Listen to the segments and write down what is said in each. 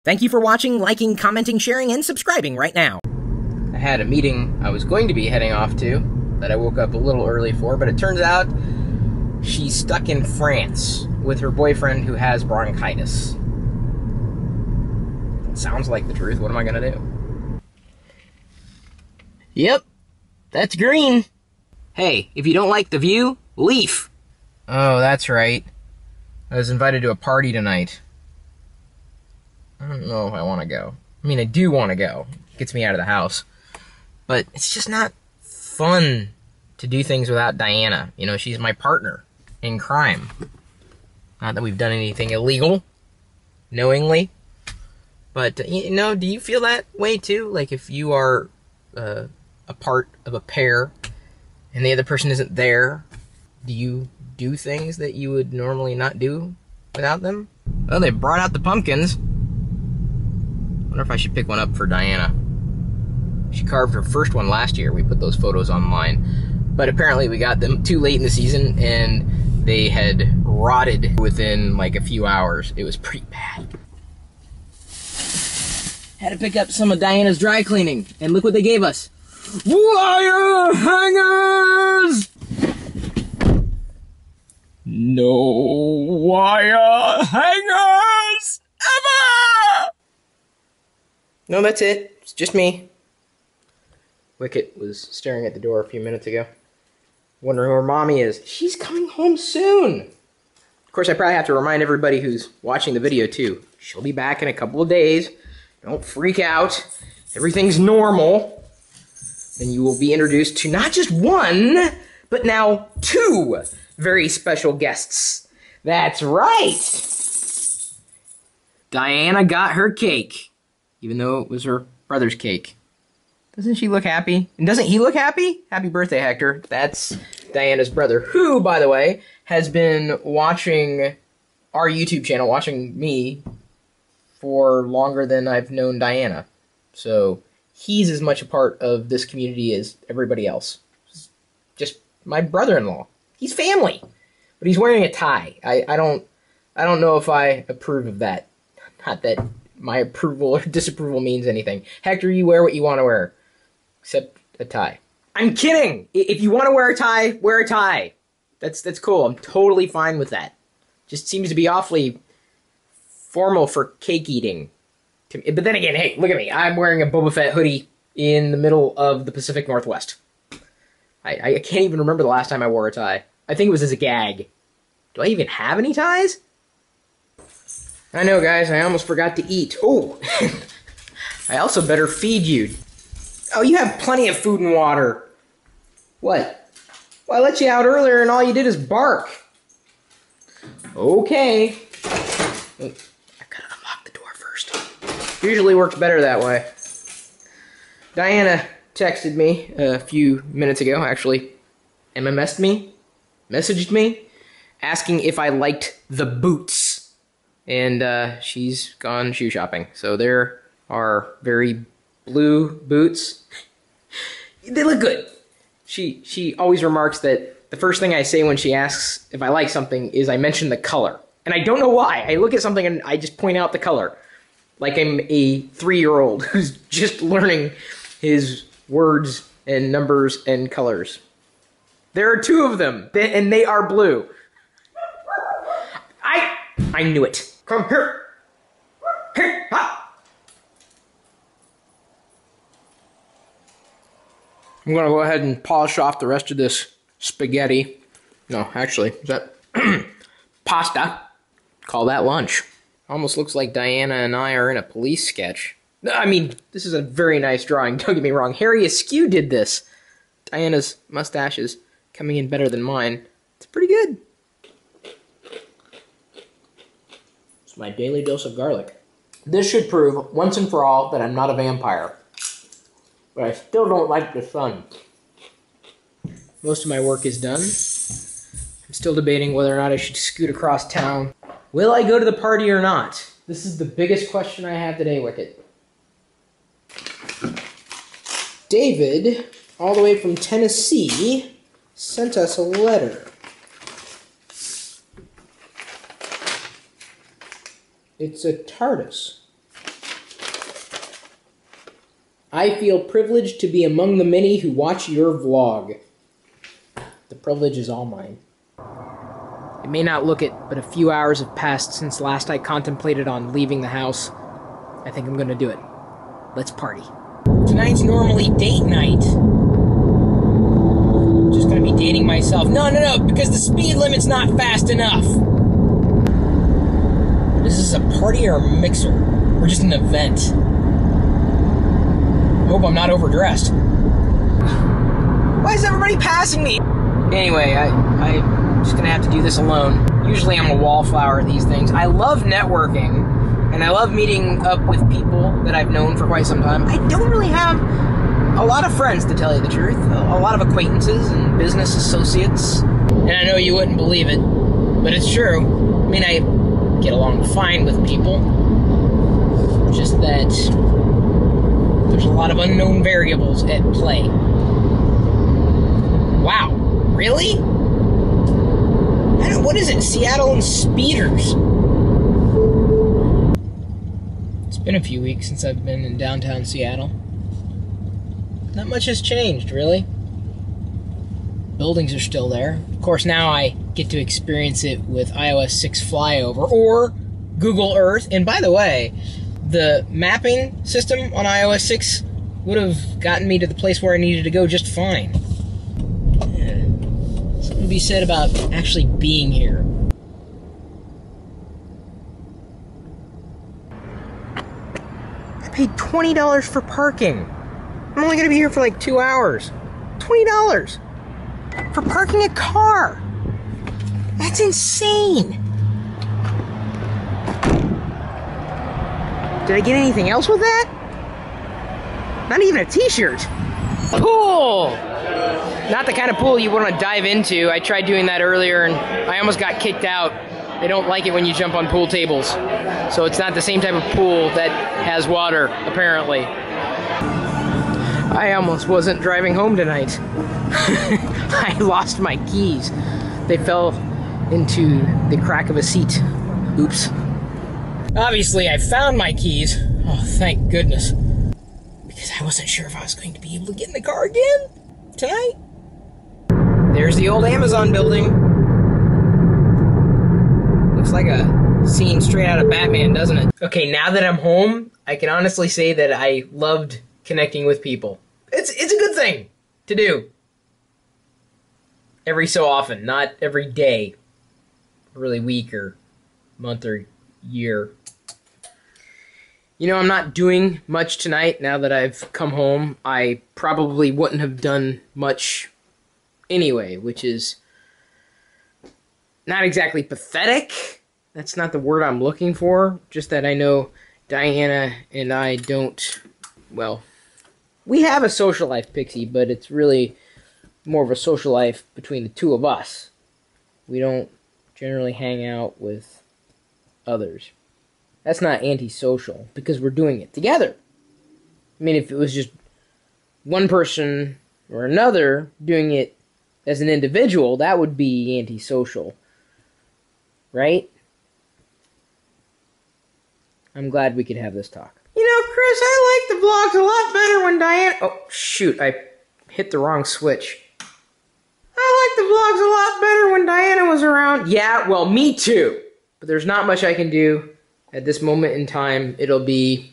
Thank you for watching, liking, commenting, sharing, and subscribing right now. I had a meeting I was going to be heading off to that I woke up a little early for, but it turns out she's stuck in France with her boyfriend who has bronchitis. Sounds like the truth. What am I gonna do? Yep, that's green. Hey, if you don't like the view, leave. Oh, that's right. I was invited to a party tonight. I don't know if I want to go. I mean, I do want to go. It gets me out of the house. But it's just not fun to do things without Diana. You know, she's my partner in crime. Not that we've done anything illegal, knowingly. But, you know, do you feel that way too? Like if you are a part of a pair and the other person isn't there, do you do things that you would normally not do without them? Oh, they brought out the pumpkins. Wonder if I should pick one up for Diana. She carved her first one last year. We put those photos online. But apparently we got them too late in the season and they had rotted within like a few hours. It was pretty bad. Had to pick up some of Diana's dry cleaning, and look what they gave us. Wire hangers! No wire hangers ever! No, that's it. It's just me. Wicket was staring at the door a few minutes ago, wondering where Mommy is. She's coming home soon. Of course, I probably have to remind everybody who's watching the video, too. She'll be back in a couple of days. Don't freak out. Everything's normal. And you will be introduced to not just one, but now two very special guests. That's right. Diana got her cake, even though it was her brother's cake. Doesn't she look happy? And doesn't he look happy? Happy birthday, Hector. That's Diana's brother, who, by the way, has been watching our YouTube channel, watching me, for longer than I've known Diana. So he's as much a part of this community as everybody else. Just my brother-in-law. He's family. But he's wearing a tie. I don't know if I approve of that. Not that my approval or disapproval means anything. Hector, you wear what you want to wear. Except a tie. I'm kidding! If you want to wear a tie, wear a tie. That's cool. I'm totally fine with that. Just seems to be awfully formal for cake eating. But then again, hey, look at me. I'm wearing a Boba Fett hoodie in the middle of the Pacific Northwest. I can't even remember the last time I wore a tie. I think it was as a gag. Do I even have any ties? I know, guys, I almost forgot to eat. Oh! I also better feed you. Oh, you have plenty of food and water. What? Well, I let you out earlier and all you did is bark. Okay. Usually works better that way. Diana texted me a few minutes ago, actually MMS'd me, messaged me, asking if I liked the boots. And she's gone shoe shopping. So there are very blue boots. They look good. She always remarks that the first thing I say when she asks if I like something is I mention the color. And I don't know why. I look at something and I just point out the color. Like I'm a 3-year-old who's just learning his words and numbers and colors. There are 2 of them, and they are blue. I knew it. Come here. Here, ha. I'm gonna go ahead and polish off the rest of this spaghetti. No, actually, is that pasta? Call that lunch. Almost looks like Diana and I are in a police sketch. I mean, this is a very nice drawing, don't get me wrong. Harry Askew did this. Diana's mustache is coming in better than mine. It's pretty good. It's my daily dose of garlic. This should prove, once and for all, that I'm not a vampire. But I still don't like the sun. Most of my work is done. I'm still debating whether or not I should scoot across town. Will I go to the party or not? This is the biggest question I have today, Wicket. David, all the way from Tennessee, sent us a letter. It's a TARDIS. I feel privileged to be among the many who watch your vlog. The privilege is all mine. It may not look it, but a few hours have passed since last I contemplated on leaving the house. I think I'm gonna do it. Let's party. Tonight's normally date night. Just gonna be dating myself. No, because the speed limit's not fast enough. Is this a party or a mixer? Or just an event? I hope I'm not overdressed. Why is everybody passing me? Anyway, I'm just gonna have to do this alone. Usually I'm a wallflower at these things. I love networking, and I love meeting up with people that I've known for quite some time. I don't really have a lot of friends, to tell you the truth. A lot of acquaintances and business associates. And I know you wouldn't believe it, but it's true. I mean, I get along fine with people. Just that there's a lot of unknown variables at play. Wow, really? What is it, Seattle and speeders? It's been a few weeks since I've been in downtown Seattle. Not much has changed, really. Buildings are still there. Of course, now I get to experience it with iOS 6 Flyover or Google Earth. And by the way, the mapping system on iOS 6 would have gotten me to the place where I needed to go just fine. Something to be said about actually being here. I paid $20 for parking. I'm only gonna be here for like 2 hours. $20 for parking a car. That's insane. Did I get anything else with that? Not even a t-shirt. Pool! Not the kind of pool you want to dive into. I tried doing that earlier and I almost got kicked out. They don't like it when you jump on pool tables. So it's not the same type of pool that has water, apparently. I almost wasn't driving home tonight. I lost my keys. They fell into the crack of a seat. Oops. Obviously, I found my keys. Oh, thank goodness. Because I wasn't sure if I was going to be able to get in the car again tonight. There's the old Amazon building. Looks like a scene straight out of Batman, doesn't it? Okay, now that I'm home, I can honestly say that I loved connecting with people. It's a good thing to do. Every so often, not every day. Really week or month or year. You know, I'm not doing much tonight now that I've come home. I probably wouldn't have done much anyway, which is not exactly pathetic. That's not the word I'm looking for. Just that I know Diana and I don't, well, we have a social life, Pixie, but it's really more of a social life between the two of us. We don't generally hang out with others. That's not antisocial, because we're doing it together. I mean, if it was just one person or another doing it as an individual, that would be antisocial. Right? I'm glad we could have this talk. You know, Chris, I like the vlogs a lot better when Diana... Oh, shoot, I hit the wrong switch. I like the vlogs a lot better when Diana was around. Yeah, well, me too. But there's not much I can do at this moment in time. It'll be...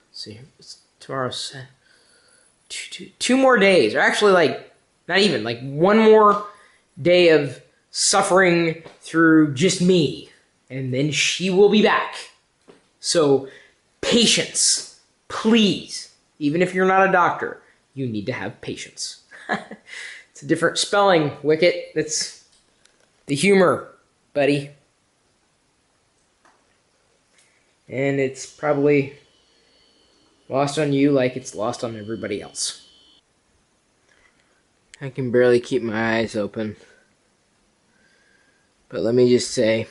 Let's see, it's tomorrow's... Two more days. Or actually, like, not even. Like, one more day of suffering through just me. And then she will be back. So, patience. Please. Even if you're not a doctor, you need to have patience. It's a different spelling, Wicket. It's the humor, buddy. And it's probably lost on you like it's lost on everybody else. I can barely keep my eyes open. But let me just say,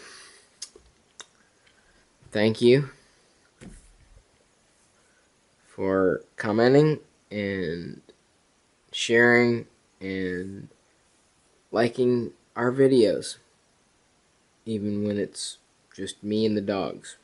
thank you for commenting and sharing and liking our videos, even when it's just me and the dogs.